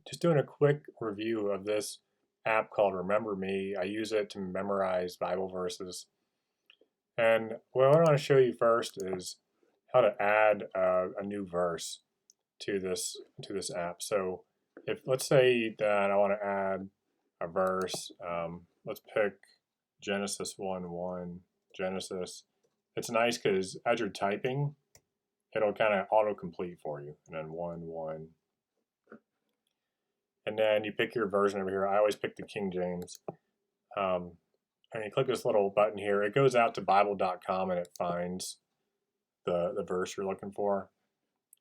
just doing a quick review of this app called Remember Me. I use it to memorize Bible verses. And what I want to show you first is how to add a new verse to this app. So if let's say that I want to add a verse, let's pick Genesis 1:1. Genesis. It's nice because as you're typing, it'll kind of autocomplete for you, and then 1:1. And then you pick your version over here. I always pick the King James. Um, and you click this little button here. It goes out to Bible.com and it finds the verse you're looking for.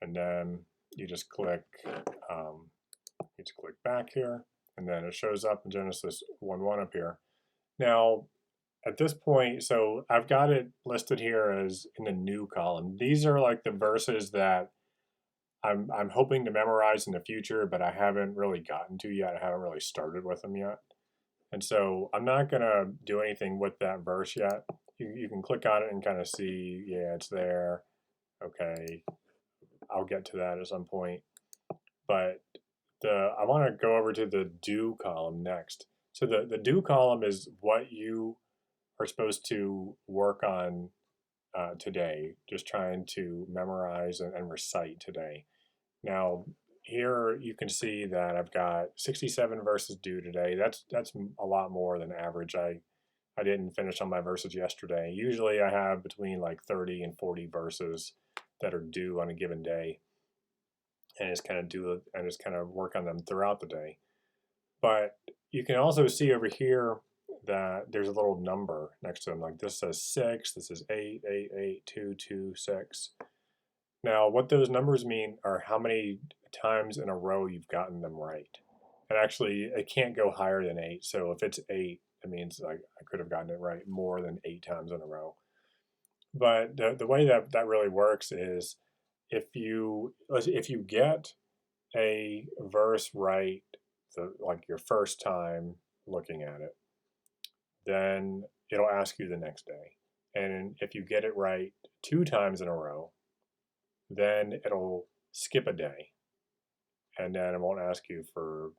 And then you just click back here, and then it shows up in Genesis 1:1 up here. Now, at this point, so I've got it listed here as in the new column. These are like the verses that I'm hoping to memorize in the future, but I haven't really gotten to yet. I haven't really started with them yet. And so I'm not going to do anything with that verse yet. You can click on it and kind of see, yeah, it's there. Okay, I'll get to that at some point. But I want to go over to the do column next. So the do column is what you are supposed to work on today, just trying to memorize and recite today. Now, here you can see that I've got 67 verses due today. That's a lot more than average. I didn't finish on my verses yesterday. Usually I have between like 30 and 40 verses that are due on a given day, and just kind of work on them throughout the day. But you can also see over here that there's a little number next to them. Like this says 6, this is 8, 8, 8, 2, 2, 6. Now, what those numbers mean are how many times in a row you've gotten them right. And actually, it can't go higher than 8. So if it's 8, it means like I could have gotten it right more than 8 times in a row. But the way that really works is if you get a verse right, like your first time looking at it, then it'll ask you the next day. And if you get it right 2 times in a row, then it'll skip a day, and then it won't ask you for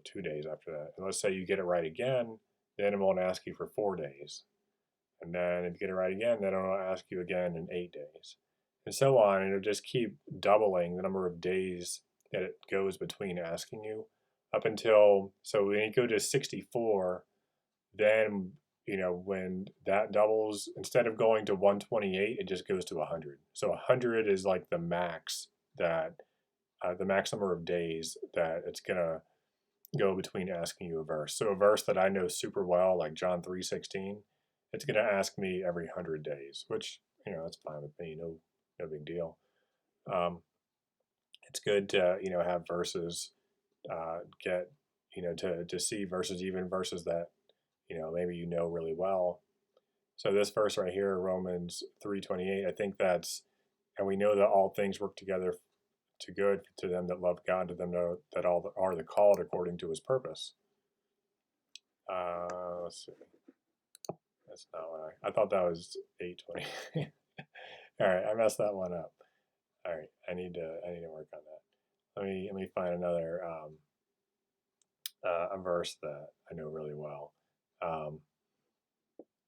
2 days after that. And let's say you get it right again, then it won't ask you for 4 days, and then if you get it right again, then it'll ask you again in 8 days, and so on. And it'll just keep doubling the number of days that it goes between asking you up until, so when you go to 64, then when that doubles, instead of going to 128, it just goes to 100. So 100 is like the max that the max number of days that it's gonna go between asking you a verse. So a verse that I know super well, like John 3:16, it's gonna ask me every 100 days, which that's fine with me. No big deal. Um, it's good to have verses, get to see verses, even verses that maybe really well. So this verse right here, Romans 3:28, I think that's, and we know that all things work together to good to them that love God, to them that all are the called according to His purpose. Let's see. That's not what I thought that was 8:20. All right, I messed that one up. All right, I need to work on that. Let me find another a verse that I know really well.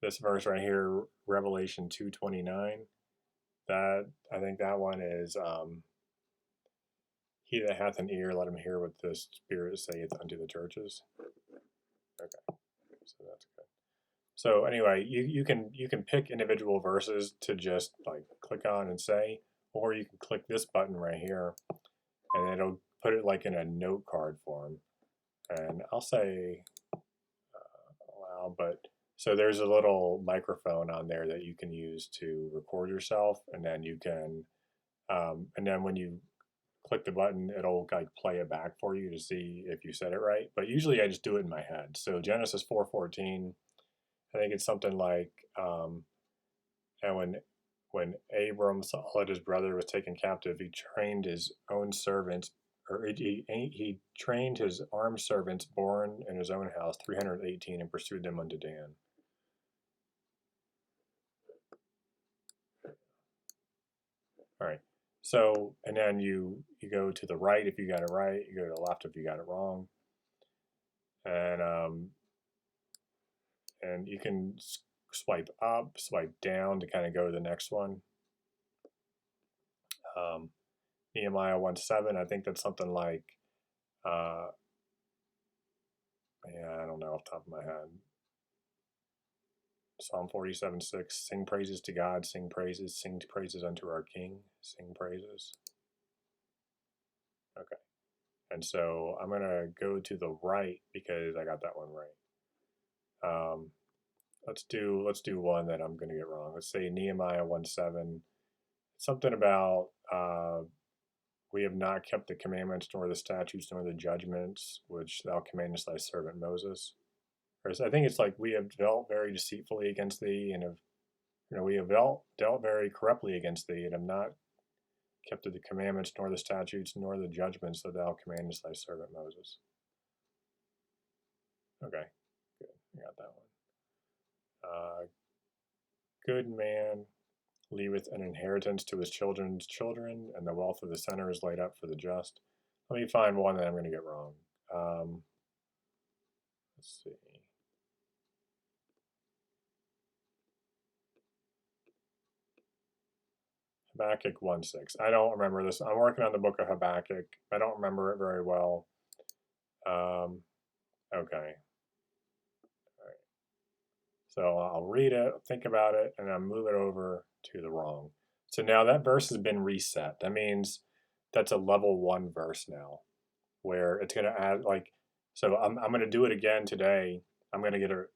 This verse right here, Revelation 2:29. That I think that one is he that hath an ear, let him hear what the Spirit saith unto the churches. Okay, so that's good. So anyway, you can pick individual verses to just like click on and say, or you can click this button right here, and it'll put it like in a note card form. And I'll say allow, but so there's a little microphone on there that you can use to record yourself, and then you can, and then when you click the button, it'll like play it back for you to see if you said it right. But usually I just do it in my head. So Genesis 4:14, I think it's something like, and when Abram saw that his brother was taken captive, he trained his own servants, or he trained his armed servants born in his own house, 318, and pursued them unto Dan. All right. So, and then you go to the right if you got it right, you go to the left if you got it wrong, and you can swipe up, swipe down to kind of go to the next one. Nehemiah 1:7, I think that's something like, yeah, I don't know off the top of my head. Psalm 47:6, sing praises to God, sing praises unto our King, sing praises. Okay. And so I'm going to go to the right because I got that one right. Let's do one that I'm going to get wrong. Let's say Nehemiah 1:7, something about we have not kept the commandments nor the statutes nor the judgments which thou commandest thy servant Moses. Or I think it's like we have dealt very deceitfully against thee, and we have dealt very corruptly against thee, and have not kept the commandments nor the statutes nor the judgments that thou commandest thy servant Moses. Okay, good. I got that one. Good man leaveth an inheritance to his children's children, and the wealth of the sinner is laid up for the just. Let me find one that I'm going to get wrong. Let's see. Habakkuk 1:6. I don't remember this. I'm working on the book of Habakkuk. I don't remember it very well. Okay. All right. So I'll read it, think about it, and I'll move it over to the wrong. So now that verse has been reset. That means that's a level 1 verse now, where it's going to add like. So I'm going to do it again today. I'm going to get it.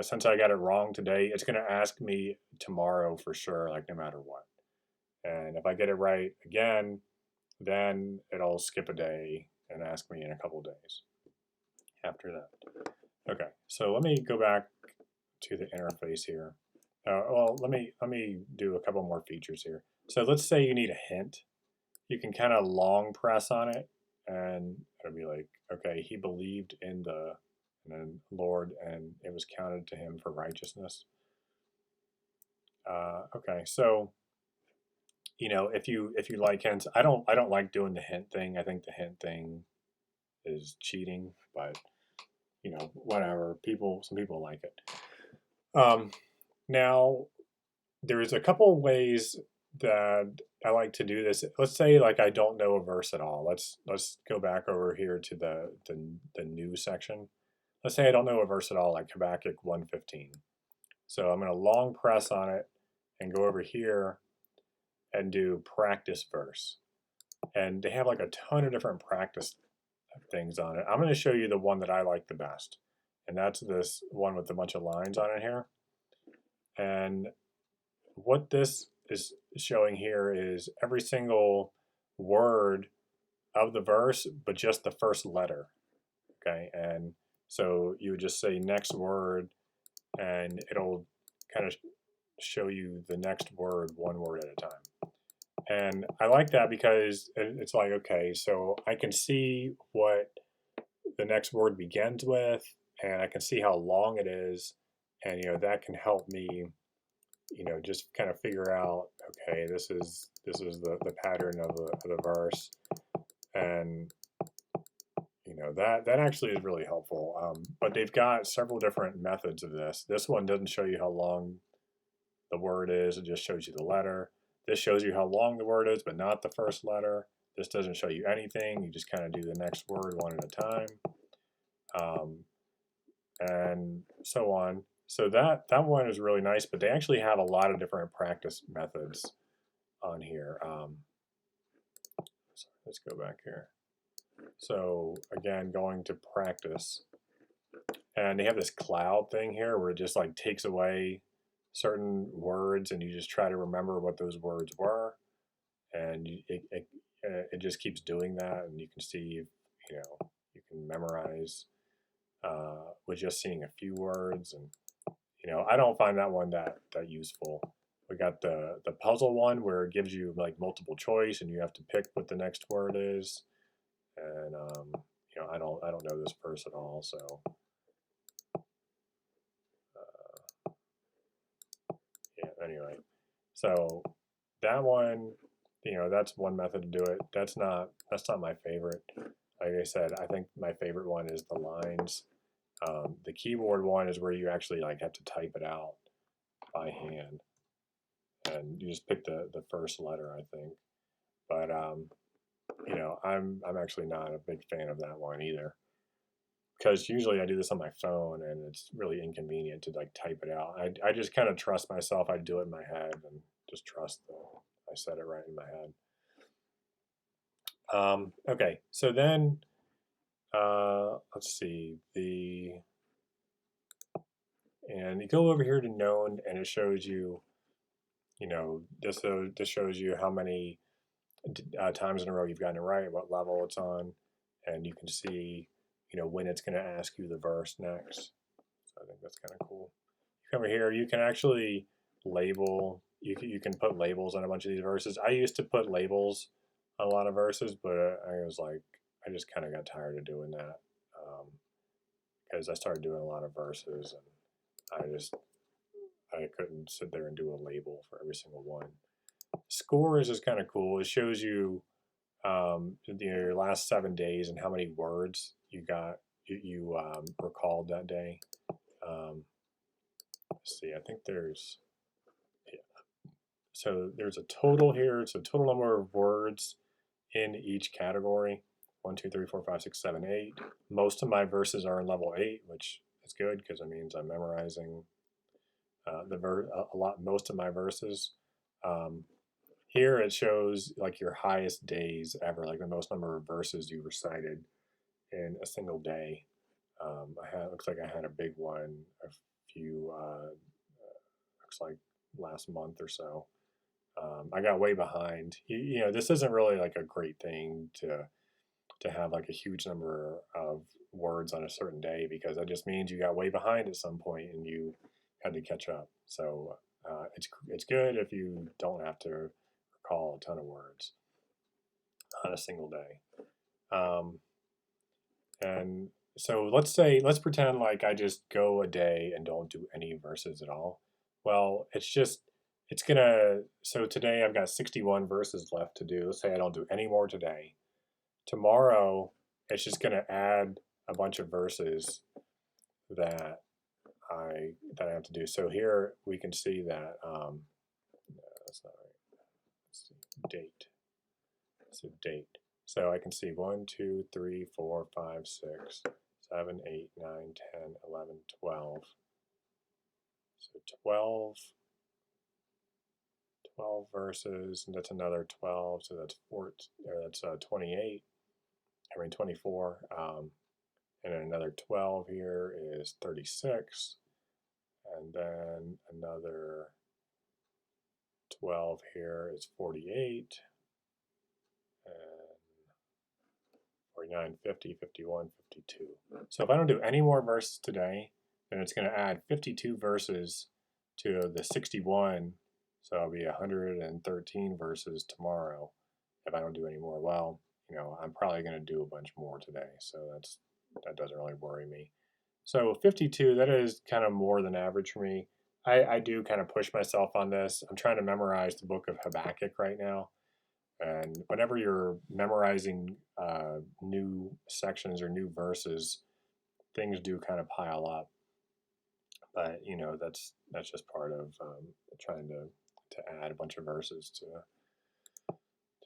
Since I got it wrong today, it's going to ask me tomorrow for sure, like no matter what. And if I get it right again, then it'll skip a day and ask me in a couple days after that. Okay, so let me go back to the interface here. Well, let me do a couple more features here. So let's say you need a hint. You can kind of long press on it, and it'll be like, okay, he believed in the Lord, and it was counted to him for righteousness. Okay, so if you like hints, I don't like doing the hint thing. I think the hint thing is cheating, but whatever. Some people like it. Now there's a couple ways that I like to do this. Let's say like I don't know a verse at all. Let's go back over here to the new section. Let's say I don't know a verse at all, like Habakkuk 1:15. So I'm going to long press on it and go over here and do practice verse. And they have like a ton of different practice things on it. I'm going to show you the one that I like the best. And that's this one with a bunch of lines on it here. And what this is showing here is every single word of the verse, but just the first letter. Okay. And so you would just say next word, and it'll kind of show you the next word, one word at a time. And I like that because it's like, okay, so I can see what the next word begins with, and I can see how long it is, and that can help me, just kind of figure out, okay, this is the pattern of the verse, and that actually is really helpful. But they've got several different methods of this. This one doesn't show you how long the word is; it just shows you the letter. This shows you how long the word is, but not the first letter. This doesn't show you anything. You just kind of do the next word one at a time, and so on. So that one is really nice, but they actually have a lot of different practice methods on here. So let's go back here. So again, going to practice, and they have this cloud thing here where it just like takes away certain words, and you just try to remember what those words were, and it just keeps doing that, and you can see, you can memorize with just seeing a few words, and I don't find that one that useful. We got the puzzle one where it gives you like multiple choice, and you have to pick what the next word is, and I don't know this verse at all, so yeah. Anyway, so that one that's one method to do it. That's not my favorite. Like I said, I think my favorite one is the lines. The keyboard one is where you actually like have to type it out by hand, and you just pick the first letter, I think. But I'm actually not a big fan of that one either, because usually I do this on my phone and it's really inconvenient to like type it out. I just kind of trust myself. I do it in my head and just trust that I said it right in my head. Okay, so then let's see and you go over here to known, and it shows you, this shows you how many times in a row you've gotten it right, what level it's on, and you can see, when it's going to ask you the verse next. So I think that's kind of cool. You come over here, you can actually label. You can put labels on a bunch of these verses. I used to put labels on a lot of verses, but I just kind of got tired of doing that because I started doing a lot of verses, and I couldn't sit there and do a label for every single one. Scores is kind of cool. It shows you your last 7 days and how many words you recalled that day. Let's see, I think yeah. So there's a total here. So total number of words in each category. 1, 2, 3, 4, 5, 6, 7, 8. Most of my verses are in level 8, which is good because it means I'm memorizing most of my verses. Here it shows like your highest days ever, like the most number of verses you recited in a single day. Looks like I had a big one a few looks like last month or so. I got way behind. This isn't really like a great thing to have like a huge number of words on a certain day, because that just means you got way behind at some point and you had to catch up. So it's good if you don't have to recall a ton of words on a single day. And so let's pretend like I just go a day and don't do any verses at all. Well, so today I've got 61 verses left to do. Let's say I don't do any more today. Tomorrow, it's just gonna add a bunch of verses that I have to do. So here we can see that no, that's not right. Let's see, date. So date. So I can see 1, 2, 3, 4, 5, 6, 7, 8, 9, 10, 11, 12. So 12 verses, and that's another 12. So that's 28. 24. And then another 12 here is 36. And then another 12 here is 48. And 49, 50, 51, 52. So if I don't do any more verses today, then it's going to add 52 verses to the 61. So it'll be 113 verses tomorrow if I don't do any more. Well, I'm probably going to do a bunch more today, so that doesn't really worry me. So 52, that is kind of more than average for me. I do kind of push myself on this. I'm trying to memorize the book of Habakkuk right now. And whenever you're memorizing new sections or new verses, things do kind of pile up. But that's just part of trying to add a bunch of verses to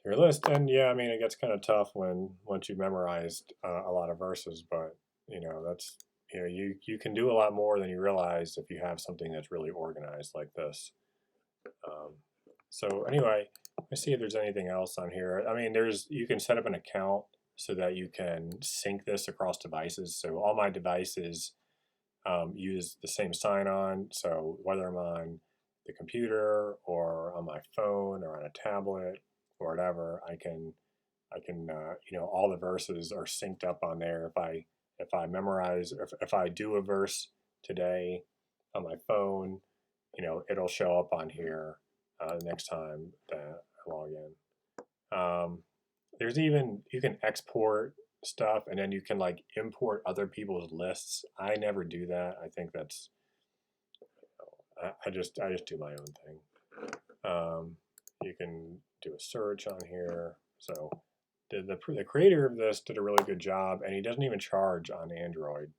your list. And yeah, I mean, it gets kind of tough once you've memorized a lot of verses. But that's you can do a lot more than you realize if you have something that's really organized like this. So anyway, let's see if there's anything else on here. I mean, you can set up an account so that you can sync this across devices. So all my devices use the same sign-on. So whether I'm on the computer or on my phone or on a tablet or whatever, I can all the verses are synced up on there. If I memorize, if I do a verse today on my phone, it'll show up on here the next time that I log in. You can export stuff, and then you can like import other people's lists. I never do that. I think I just do my own thing. you can do a search on here. So the creator of this did a really good job, and he doesn't even charge on Android.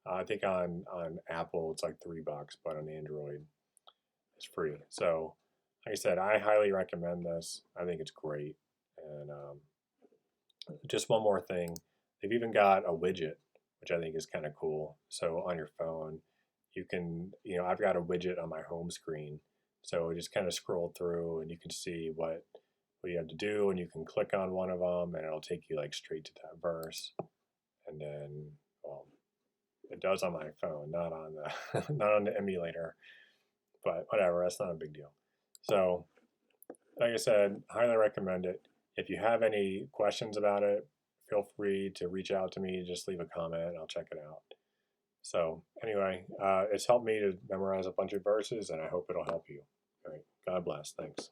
I think on Apple it's like $3, but on Android it's free. So, like I said, I highly recommend this. I think it's great. And just one more thing, they've even got a widget, which I think is kind of cool. So on your phone, you can, I've got a widget on my home screen. So just kind of scroll through and you can see what you have to do, and you can click on one of them and it'll take you like straight to that verse. And then, well, it does on my phone, not on the not on the emulator, but whatever, that's not a big deal. So, like I said, highly recommend it. If you have any questions about it, feel free to reach out to me. Just leave a comment. I'll check it out. So, anyway, it's helped me to memorize a bunch of verses, and I hope it'll help you. All right. God bless. Thanks.